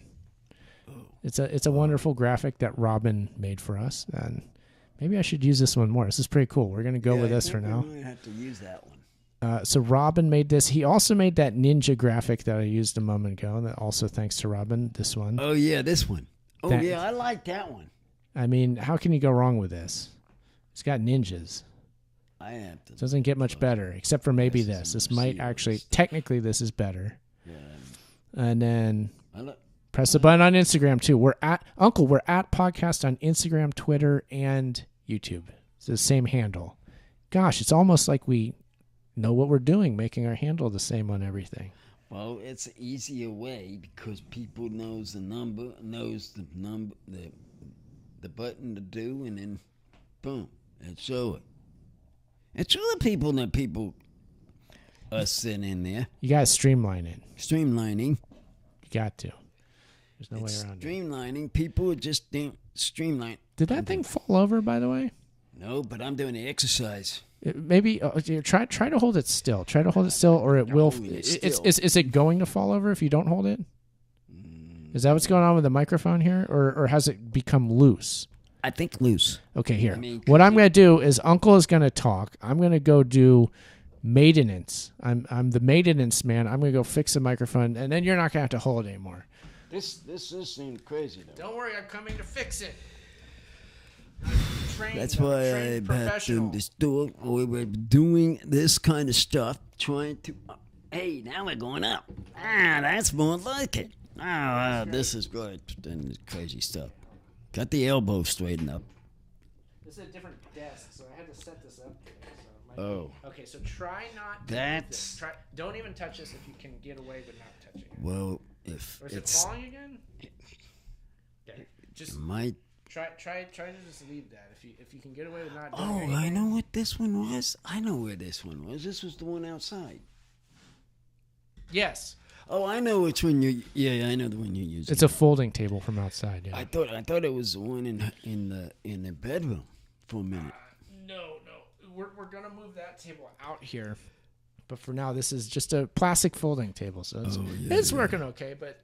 It's a wonderful graphic that Robin made for us, and maybe I should use this one more. This is pretty cool. We're going to go with this for now. We might have to use that one. So Robin made this. He also made that ninja graphic that I used a moment ago. And that also thanks to Robin, this one. Oh, yeah, this one. Oh, yeah, I like that one. I mean, how can you go wrong with this? It's got ninjas. I have to. It doesn't get much better, except for maybe this. This might actually, technically, this is better. Yeah. And then press the button on Instagram too. We're at Podcast on Instagram, Twitter, and YouTube. It's the same handle. Gosh, it's almost like we know what we're doing, making our handle the same on everything. Well, it's an easier way because people knows the number, the button to do, and then boom, and show it. It's other people that people are sitting in there. You gotta streamline it. Streamlining. You got to. There's no way around it. Streamlining. People just think streamline. Did that thing fall over, by the way? No, but I'm doing the exercise. Maybe try to hold it still. Try to hold it still, or it will. Is it going to fall over if you don't hold it? Is that what's going on with the microphone here, or has it become loose? I think loose. Okay, here. What I'm going to do is Uncle is going to talk. I'm going to go do maintenance. I'm the maintenance man. I'm going to go fix the microphone, and then you're not going to have to hold it anymore. This seems crazy though. Don't worry, I'm coming to fix it. That's why I backed in this door. We were doing this kind of stuff, trying to. Hey, now we're going up. That's more like it. This is good. And this crazy stuff. Got the elbow straightened up. This is a different desk, so I had to set this up today. Oh. Okay, so try not to. That's. Don't even touch this if you can get away with not touching it. Well, if or is it's. It falling again? Okay, just. Might. Try to just leave that if you can get away with not doing anything. I know what this one was. I know where this one was. This was the one outside. Yes. Oh, I know which one you. Yeah, I know the one you're using. It's a folding table from outside. Yeah. I thought it was the one in the bedroom for a minute. No, we're gonna move that table out here, but for now this is just a plastic folding table, so it's working okay. But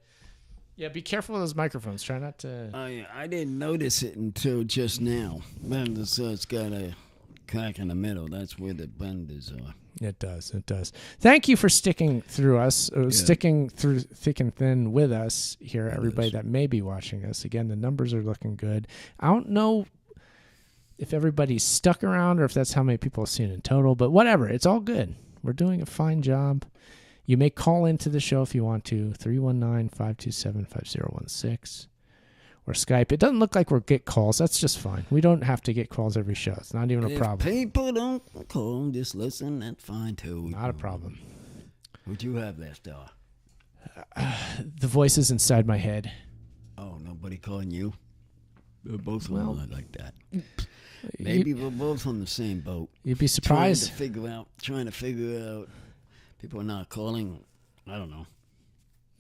yeah, be careful with those microphones. Try not to. I didn't notice it until just now. So it's got a crack in the middle. That's where the benders are. It does. Thank you for sticking through us, sticking through thick and thin with us here, everybody that may be watching us. Again, the numbers are looking good. I don't know if everybody's stuck around or if that's how many people have seen in total, but whatever. It's all good. We're doing a fine job. You may call into the show if you want to, 319-527-5016. Or Skype. It doesn't look like we'll get calls. That's just fine. We don't have to get calls every show. It's not even a problem. If people don't call, just listen. That's fine, too. Not a problem. What'd you have left, the voices inside my head. Oh, nobody calling you? We're both like that. Maybe we're both on the same boat. You'd be surprised. Trying to figure out. People are not calling. I don't know.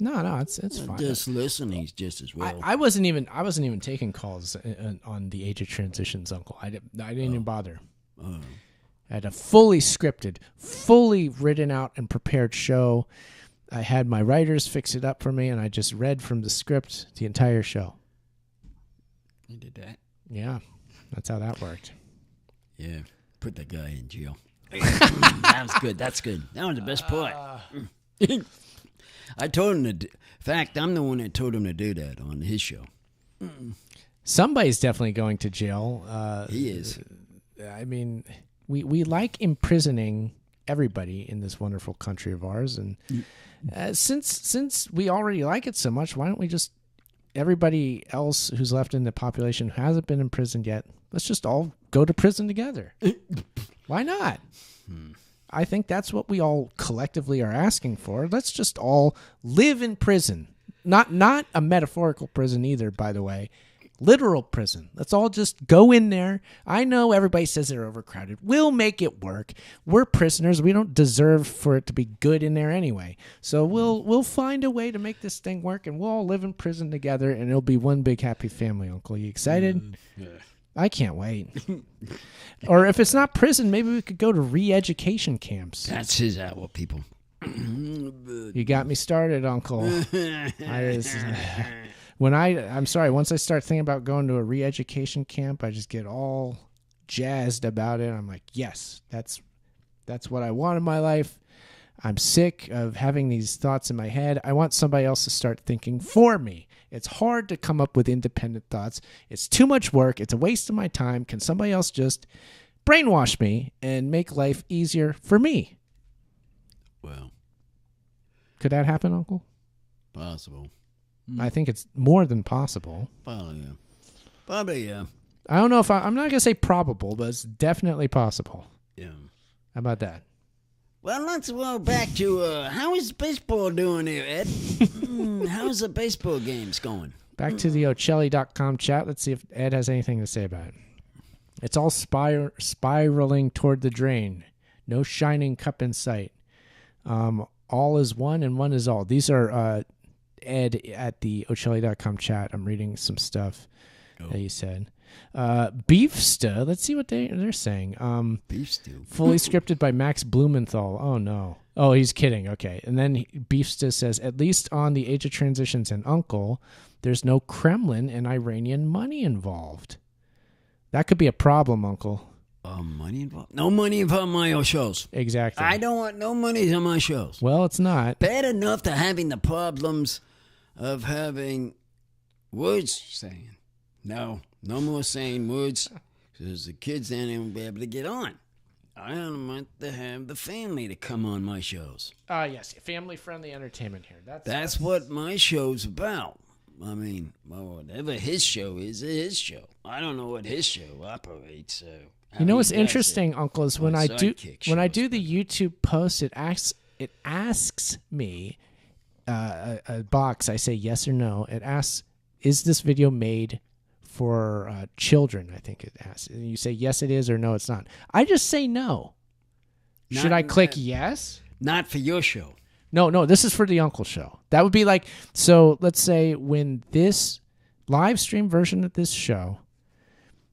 No, it's fine. Just listening just as well. I wasn't even taking calls on the Age of Transitions, Uncle. I didn't even bother. I had a fully scripted, fully written out and prepared show. I had my writers fix it up for me, and I just read from the script the entire show. You did that? Yeah, that's how that worked. Yeah, put that guy in jail. That was good. That's good. That was the best part. I told him in fact, I'm the one that told him to do that on his show. Somebody's definitely going to jail. He is. I mean, we like imprisoning everybody in this wonderful country of ours, and since we already like it so much, why don't we just everybody else who's left in the population who hasn't been imprisoned yet? Let's just all go to prison together. Why not? I think that's what we all collectively are asking for. Let's just all live in prison. Not a metaphorical prison either, by the way. Literal prison. Let's all just go in there. I know everybody says they're overcrowded. We'll make it work. We're prisoners. We don't deserve for it to be good in there anyway. So we'll find a way to make this thing work, and we'll all live in prison together, and it'll be one big happy family, Uncle. You excited? Yeah. I can't wait. Or if it's not prison, maybe we could go to re-education camps. That's his hour, people. You got me started, Uncle. I'm sorry, once I start thinking about going to a re-education camp, I just get all jazzed about it. I'm like, yes, that's what I want in my life. I'm sick of having these thoughts in my head. I want somebody else to start thinking for me. It's hard to come up with independent thoughts. It's too much work. It's a waste of my time. Can somebody else just brainwash me and make life easier for me. Well, could that happen, Uncle? Possible. I think it's more than possible. Probably, yeah. I don't know if I'm not going to say probable, but it's definitely possible. Yeah. How about that? Well, let's go back to how is baseball doing here, Ed? How's the baseball games going? Back to the Ocelli.com chat. Let's see if Ed has anything to say about it. It's all spiraling toward the drain. No shining cup in sight. All is one and one is all. These are Ed at the Ocelli.com chat. I'm reading some stuff that he said. Beefsta. Let's see what they're saying. Beef stew. Fully scripted by Max Blumenthal. Oh, no. Oh, he's kidding. Okay. And then Beefsta says, at least on the Age of Transitions and Uncle, there's no Kremlin and Iranian money involved. That could be a problem, Uncle. Money involved? No money involved in my shows. Exactly. I don't want no money on my shows. Well, it's not. Bad enough to having the problems of having words saying. No more saying words because the kids then won't be able to get on. I don't want to have the family to come on my shows. Yes, family-friendly entertainment here. That's what my show's about. I mean, well, whatever his show is his show. I don't know what his show operates. You know what's interesting, Uncle, is when I do the YouTube post, it asks me a box. I say yes or no. It asks, "Is this video made for children?" I think it asks. And you say yes, it is, or no, it's not. I just say no. Should I click yes? Not for your show. No, this is for the Uncle show. That would be like, so let's say when this live stream version of this show,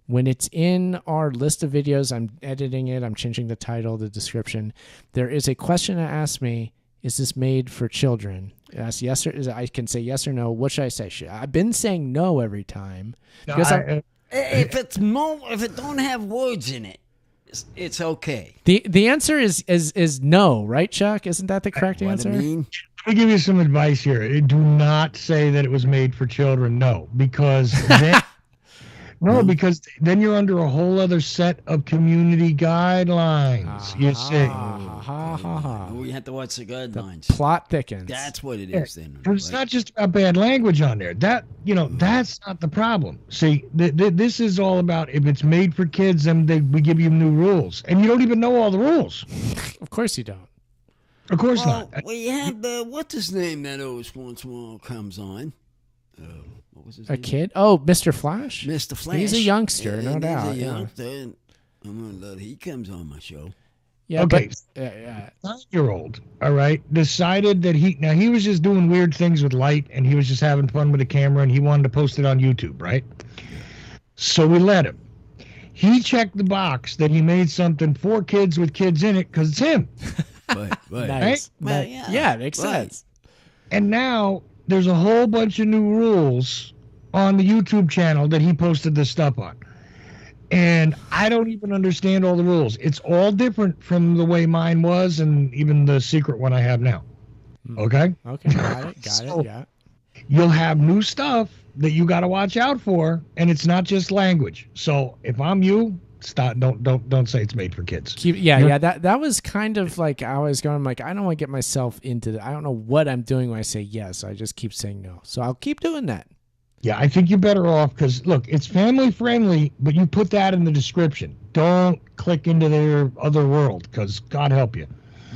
when it's in our list of videos, I'm editing it, I'm changing the title, the description, there is a question that asks me, is this made for children? It asks yes or I can say yes or no. What should I say? I've been saying no every time. Because if it don't have words in it, it's okay. The answer is no, right, Chuck? Isn't that the correct answer? Let me give you some advice here. Do not say that it was made for children. No, because because then you're under a whole other set of community guidelines. You see, we have to watch the guidelines. The plot thickens. That's what it is. Then it's not just about bad language on there. That's not the problem. See, this is all about if it's made for kids, then we give you new rules, and you don't even know all the rules. Of course you don't. Of course not. Well, you have what's his name that always once in a while comes on. What was his name? Kid? Oh, Mr. Flash? Mr. Flash. He's a youngster, no doubt. He's a youngster. I'm gonna let he comes on my show. Yeah, okay. But 9-year-old, all right, decided that he was just doing weird things with light, and he was just having fun with the camera, and he wanted to post it on YouTube, right? So we let him. He checked the box that he made something for kids with kids in it because it's him. Right. Nice. Well, yeah, it makes sense. And now there's a whole bunch of new rules on the YouTube channel that he posted this stuff on. And I don't even understand all the rules. It's all different from the way mine was and even the secret one I have now. Okay? Okay, got it, yeah. You'll have new stuff that you got to watch out for, and it's not just language. So if I'm you, stop. Don't say it's made for kids. That was kind of like I was going like, I don't want to get myself into I don't know what I'm doing when I say yes. I just keep saying no. So I'll keep doing that. Yeah, I think you're better off because, look, it's family friendly, but you put that in the description. Don't click into their other world because God help you.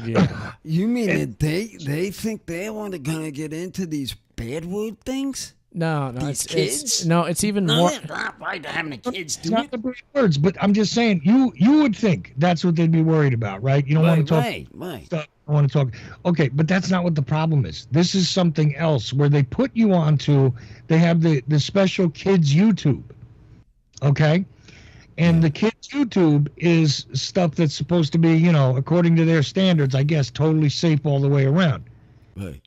Yeah. You mean that they think they want to kind of get into these bad word things? No, these kids? It's even more. Not right having the kids do not the bad words, but I'm just saying you would think that's what they'd be worried about, right? You don't want to talk. Right. Stuff. I want to talk. Okay, but that's not what the problem is. This is something else where they put you onto. They have the special kids YouTube. Okay, and the kids YouTube is stuff that's supposed to be, according to their standards, I guess, totally safe all the way around. Right.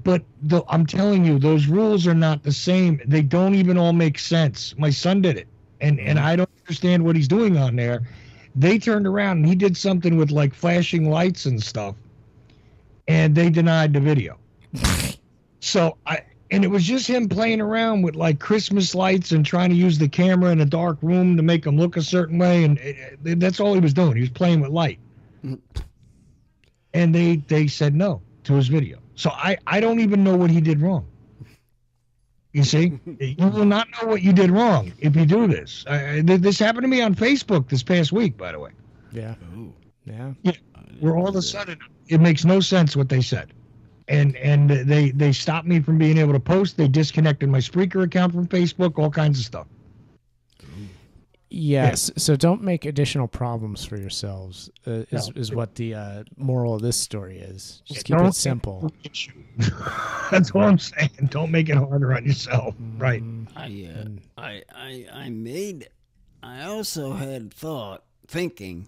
But I'm telling you, those rules are not the same. They don't even all make sense. My son did it, and I don't understand what he's doing on there. They turned around and he did something with like flashing lights and stuff, and they denied the video. So And it was just him playing around with like Christmas lights and trying to use the camera in a dark room to make him look a certain way. And that's all he was doing. He was playing with light. And they said no to his video. So I don't even know what he did wrong. You see, you will not know what you did wrong if you do this. This happened to me on Facebook this past week, by the way. Yeah. Ooh. Yeah. Where all of a sudden it makes no sense what they said. And they stopped me from being able to post. They disconnected my Spreaker account from Facebook, all kinds of stuff. Yes. So don't make additional problems for yourselves is what the moral of this story is. Just keep it simple. That's all I'm saying. Don't make it harder on yourself. Right. I also had thinking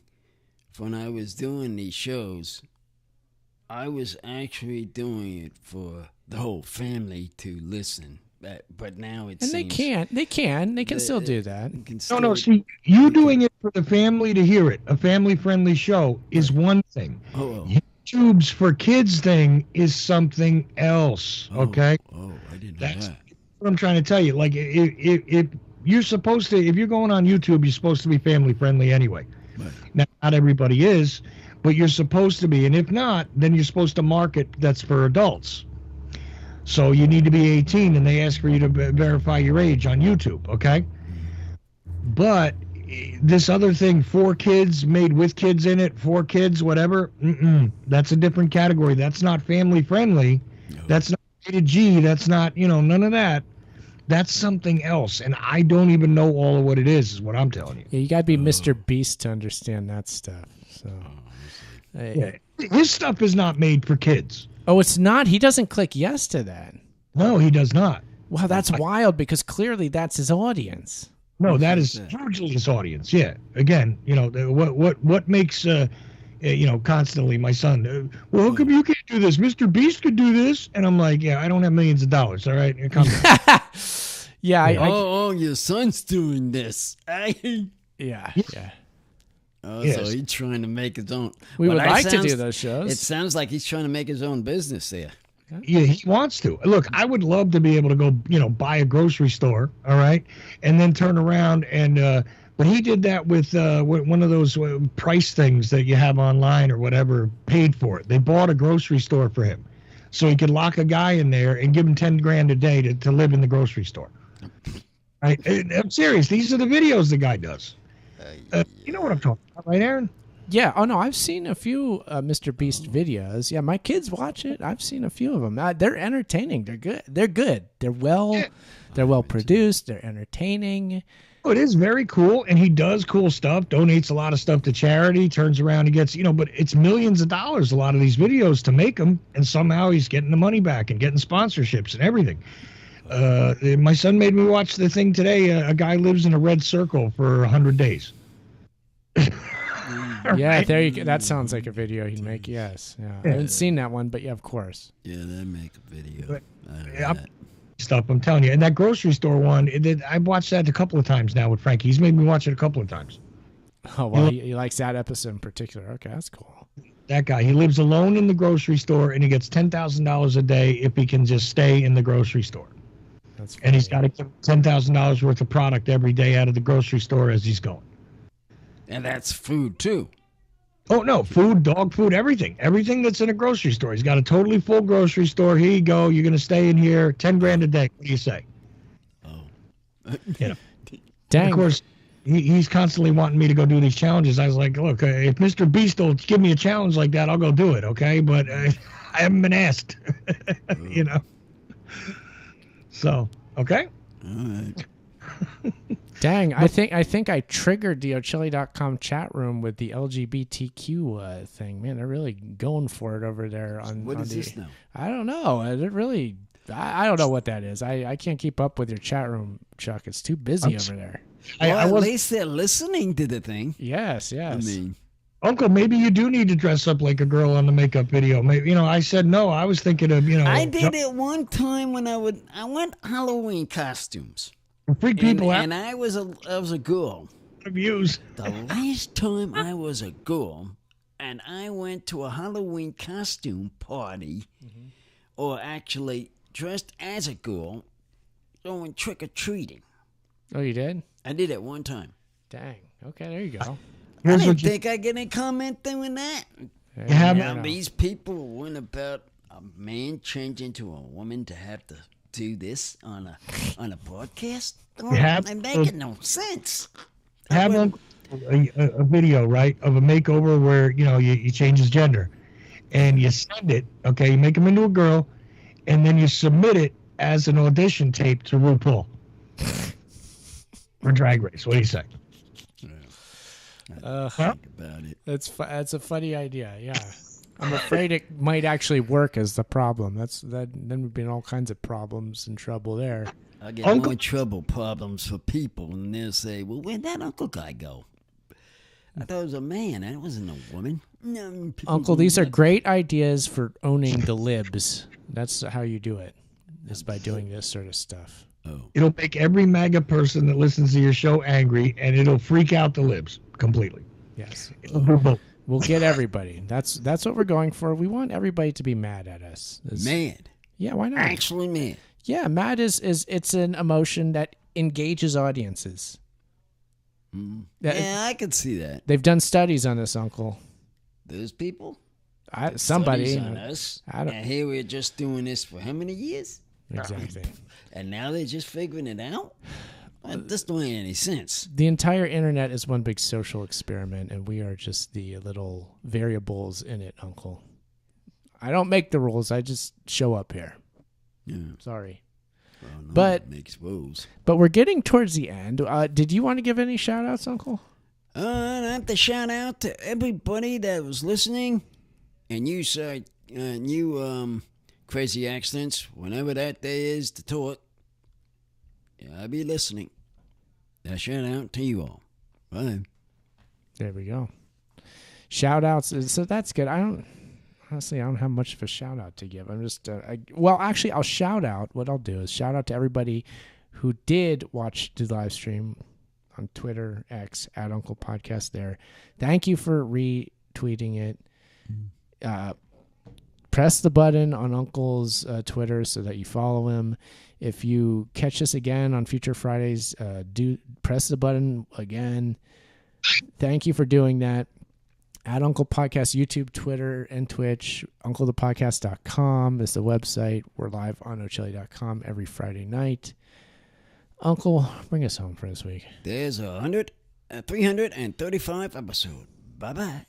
when I was doing these shows, I was actually doing it for the whole family to listen. But now it seems... They can still do that. No, see, you doing it for the family to hear it, a family-friendly show, is one thing. YouTube's for kids thing is something else, okay? I didn't know That's that. what I'm trying to tell you. Like, if you're supposed to, if you're going on YouTube, you're supposed to be family-friendly anyway. Right. Now, not everybody is, but you're supposed to be. And if not, then you're supposed to market that's for adults. So you need to be 18, and they ask for you to verify your age on YouTube, okay? But this other thing, for kids, made with kids in it, for kids, whatever, that's a different category. That's not family-friendly. No. That's not rated G. That's not, none of that. That's something else, and I don't even know all of what it is what I'm telling you. Yeah, you got to be Mr. Beast to understand that stuff. So, yeah. His stuff is not made for kids. Oh, it's not? He doesn't click yes to that. No, he does not. Wow, that's wild because clearly that's his audience. No, that is hugely his audience. Yeah. Again, what makes constantly my son, well, how come you can't do this? Mr. Beast could do this. And I'm like, yeah, I don't have millions of dollars. All right. Come yeah. Your son's doing this. Yeah. So he's trying to make his own. We would like to do those shows. It sounds like he's trying to make his own business there. Yeah, he wants to. Look, I would love to be able to go, buy a grocery store, all right, and then turn around and. But he did that with one of those price things that you have online or whatever. Paid for it. They bought a grocery store for him, so he could lock a guy in there and give him $10,000 a day to live in the grocery store. Right? I'm serious. These are the videos the guy does. You know what I'm talking about, right, Aaron? Yeah. Oh, no, I've seen a few Mr. Beast videos. Yeah, my kids watch it. I've seen a few of them. They're entertaining. They're good. They're well produced. They're entertaining. Oh, it is very cool, and he does cool stuff, donates a lot of stuff to charity, turns around and gets, but it's millions of dollars, a lot of these videos to make them, and somehow he's getting the money back and getting sponsorships and everything. My son made me watch the thing today. A guy lives in a red circle for 100 days. Yeah, there you go. That sounds like a video he'd make. Yes, yeah. I haven't seen that one, but yeah, of course. Yeah, they make a video. Stuff, I'm telling you. And that grocery store one, I've watched that a couple of times now with Frankie. He's made me watch it a couple of times. Oh, well, he likes that episode in particular. Okay, that's cool. That guy, he lives alone in the grocery store, and he gets $10,000 a day if he can just stay in the grocery store. That's funny. And he's got to get $10,000 worth of product every day out of the grocery store as he's going. And that's food, too. Oh, no, food, dog food, everything. Everything that's in a grocery store. He's got a totally full grocery store. Here you go. You're going to stay in here. $10,000 a day. What do you say? Oh. Dang. And of course, he's constantly wanting me to go do these challenges. I was like, look, if Mr. Beast will give me a challenge like that, I'll go do it, okay? But I haven't been asked, So, okay? All right. Dang, I think I triggered the Ochilli.com chat room with the LGBTQ thing. Man, they're really going for it over there. What is this now? I don't know. They're really, I don't know what that is. I can't keep up with your chat room, Chuck. It's too busy over there. Well, at least they're listening to the thing. Yes. I mean, Uncle, maybe you do need to dress up like a girl on the makeup video. Maybe, I said no. I was thinking of, I did it one time when I went Halloween costumes. Freak people out. And I was a girl. Views. The last time I was a girl, and I went to a Halloween costume party, or actually dressed as a girl going trick-or-treating. Oh, you did? I did it one time. Dang. Okay, there you go. I didn't think I'd get any comment doing that. Now these people went about a man changing into a woman to have to do this on a podcast. I'm making no sense. Have a video, right, of a makeover where you change his gender, and you send it. Okay, you make him into a girl, and then you submit it as an audition tape to RuPaul for Drag Race. What do you say? Think about it. That's a funny idea. Yeah, I'm afraid it might actually work as the problem. Then we'd be in all kinds of problems and trouble there. I get more trouble problems for people, and they'll say, "Well, where'd that uncle guy go?" I thought it was a man. It wasn't a woman. No, Uncle, these are great ideas for owning the libs. That's how you do it. Is by doing this sort of stuff. Oh. It'll make every MAGA person that listens to your show angry, and it'll freak out the libs completely. Yes. We'll get everybody. That's what we're going for. We want everybody to be mad at us. Mad? Yeah, why not? Actually mad. Yeah, mad is it's an emotion that engages audiences. Yeah, I could see that. They've done studies on this, Uncle. Those people? Somebody. On us. And here we're just doing this for how many years? Exactly. And now they're just figuring it out? This don't make any sense. The entire internet is one big social experiment, and we are just the little variables in it, Uncle. I don't make the rules. I just show up here. Yeah. Sorry. Well, no, but makes rules. But we're getting towards the end. Did you want to give any shout-outs, Uncle? I have to shout out to everybody that was listening, and you, sir, crazy accidents, whenever that day is to talk. I'll be listening. A shout out to you all. Bye. There we go. Shout outs. So that's good. I don't have much of a shout out to give. I'm just, actually, I'll shout out. What I'll do is shout out to everybody who did watch the live stream on Twitter, X, at Uncle Podcast there. Thank you for retweeting it. Press the button on Uncle's Twitter so that you follow him. If you catch us again on future Fridays, do press the button again. Thank you for doing that. At Uncle Podcast, YouTube, Twitter, and Twitch. UncleThePodcast.com is the website. We're live on Ochilli.com every Friday night. Uncle, bring us home for this week. There's 335 episode. Bye-bye.